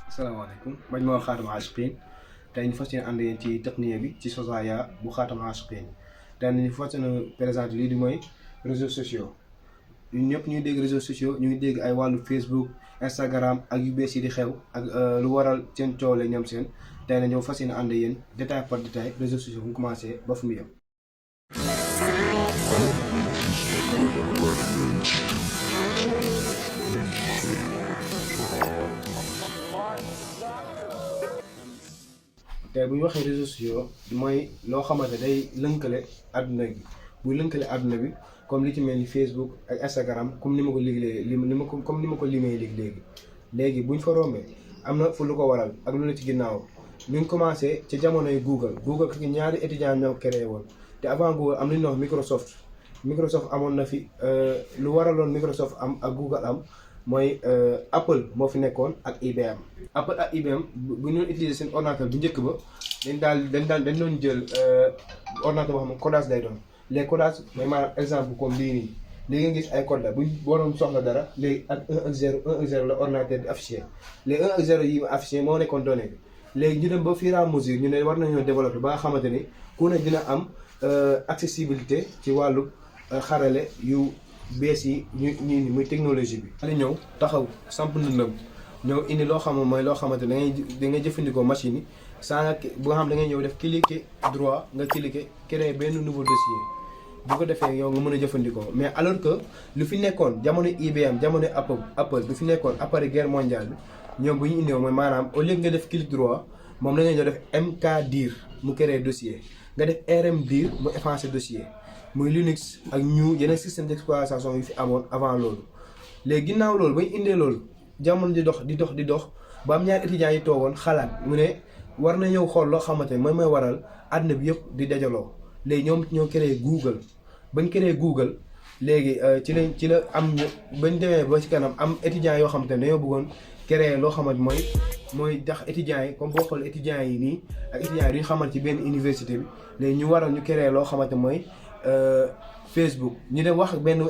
asalaamaaleykum man moo Xaatam Ashiqin tey ñu fas yéene ànd yéen ci technique bi ci Sosaya bu Xaatam Ashiqin tey ñu fas yéene présenter lii di mooy réseaux sociaux ñun ñëpp ñu ngi dégg réseaux sociaux ñu ngi dégg ay wàllu Facebook Instagram ak yu bees yi di xew ak lu waral seen coow la ñoom seen tey na ñëw fas yéene ànd yéen détail par détail réseaux sociaux bu mu commencé ba fu mu yem. tey bu ñu waxee réseaux sociaux mooy loo xamante day lënkale àdduna bi buy lënkale àdduna bi comme li ci mel ni Facebook ak Instagram comme ni ma ko limee léegi buñ fa rombee am na fu lu ko waral ak lu la ci ginnaaw ñu ngi commencé ci jamonoy Google ak ñaari étudiants ñoo créé woon te avant Google am na ñu wax Microsoft amoon na fi lu waraloon Microsoft am ak Google am mooy Apple moo fi nekkoon ak IBM. Apple ak IBM bu ñu doon utiliser seen ordinateur bu njëkk ba dañ doon jël ordinateur boo xam ne codage day doon les codages mooy maanaam exemple comme lii nii léegi nga gis ay code la buñ waroon soxla dara léegi ak 1 ak 0 la ordinateur di affiché les 1 ak 0 yi affiché moo nekkoon données bi léegi ñu dem ba fur et à mesure ñu ne war nañoo développer ba nga xamante ni ku ne dina am accessibilité ci wàllu xarale yu bees yi ñu muy technologie bi. li ñëw taxaw samp ndëndëm ñëw indi loo xam mooy loo xamante da ngay jëfandikoo machine yi saa nga bu nga xam da ngay ñëw def cliquer droit nga cliquer créer benn nouveau dossier bu ko defee yow nga mën a jëfandikoo mais alors que lu fi nekkoon jamono IBM jamono Apple lu fi nekkoon après guerre mondiale bi ñoom bu ñu indiwoon mooy maanaam au lieu nga def clic droit moom da ngay ñëw def mkdir mu créer dossier nga def rmdir mu effacer dossier. muy Linux ak ñu yeneen système d'exploitation yu fi amoon avant loolu léegi ginnaaw loolu ba ñu indee loolu jamono di dox ba am ñaari étudiants yi toogoon xalaat mu ne war na ñëw xool loo xamante ne mooy waral àdduna bi yëpp di dajaloo léegi ñoom ñoo créé Google bañ créé Google léegi ci la am bañ demee ba ci kanam am étudiants yoo xamante ne dañoo bëggoon créé loo xamante mooy tax étudiants yi comme boo xool étudiants yi nii ak étudiants yi duñu xamante ci benn université bi léegi ñu waral ñu créé loo xamante mooy Facebook ñu dem wax benn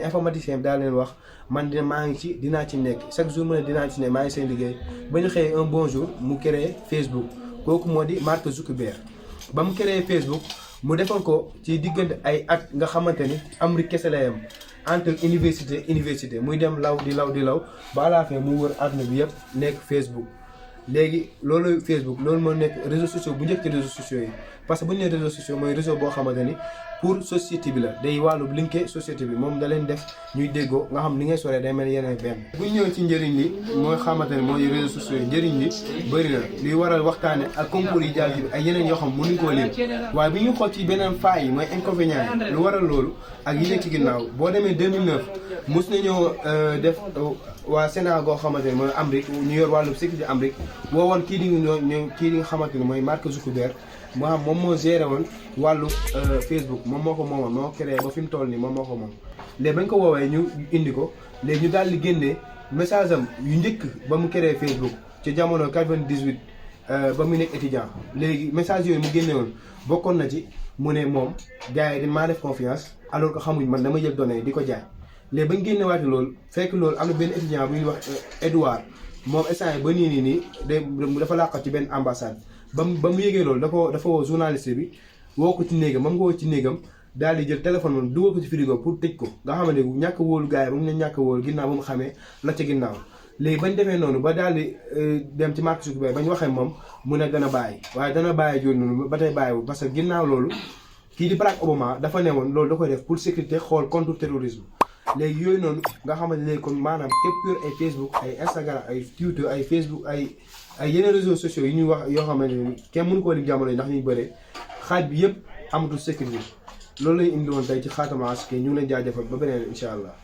informaticien bi daal leen wax man maa ngi ci dinaa ci nekk chaque jour mu ne dinaa ci nekk maa ngi seen liggéey ba ñu xëyee un bon jour mu créé Facebook kooku moo di Mark Zuckerberg ba mu créé Facebook mu defoon ko ci diggante ay at nga xamante ni Amérique kese la yam entre université muy dem law di law ba à la fin mu wër àdduna bi yëpp nekk Facebook. léegi loolu Facebook loolu moo nekk réseaux sociaux bu njëkk ci réseaux sociaux yi parce que bu ñu nee réseaux sociaux mooy réseau boo xamante ni pour société bi la day wàllu linké société bi moom da leen def ñuy déggoo nga xam li ngay soree day mel yeneen benn. bu ñu ñëwee ci njëriñ li mooy xamante ne mooy réseaux sociaux yi njëriñ li bëri na liy waral waxtaane ak concours yi jàll bi ay yeneen yoo xam mënuñ koo lim waaye bu ñu xool ci beneen faay yi mooy inconvénient yi lu waral loolu ak yi nekk ci ginnaaw boo demee 2009 mos nañoo def waa Sénégal goo xamante ne mooy Amérique ñu yor wàllu sécurité Amérique woowoon kii di nga xamante ne mooy Mark Zuckerberg moo xam moom moo géré woon wàllu Facebook moom moo ko moomoon moo créé ba fi mu toll nii moom moo ko moom léegi bañ ko woowee ñu indi ko léegi ñu daal di génnee message am yu njëkk ba mu créé Facebook ci jamono 98 ba mu nekk étudiant léegi message yooyu mu génne woon bokkoon na ci mu ne moom gars yi dañ maa def confiance alors que xamuñ man dama jël données di ko jaay léegi bañ génne waati loolu fekk loolu am na benn étudiant bu ñuy wax Edouard moom instant yi ba nii dafa làqat ci benn ambassade ba mu yégee loolu dafa woo journaliste bi woo ko ci néegam ba mu ko woo ci néegam daal di jël téléphone moom dugal ko ci frigo pour tëj ko nga xamante ne ñàkk wóolu gars yi ba mu ne ñàkk wóolu ginnaaw ba mu xamee la ca ginnaaw léegi bañ defee noonu ba daal di dem ci Mark Zuckerberg bañ waxee moom mu ne dana bàyyi waaye dana bàyyi joon noonu ba tey bàyyiwul parce que ginnaaw loolu kii di Barack Obama dafa ne woon loolu da koy def pour sécurité xool contre terrorisme léegi yooyu noonu nga xamante ne kon maanaam képp yor ay Facebook ay Instagram ay Twitter ay Facebook ay yeneen réseaux sociaux yi ñuy wax yoo xamante ne kenn mënu koo lim jamono yi ndax ñuy bëree xaaj bi yëpp amatul sécurité loolu lañu indi woon tey ci Xaatam Ashiqin ñu ngi leen jaajëfal ba beneen incha allah.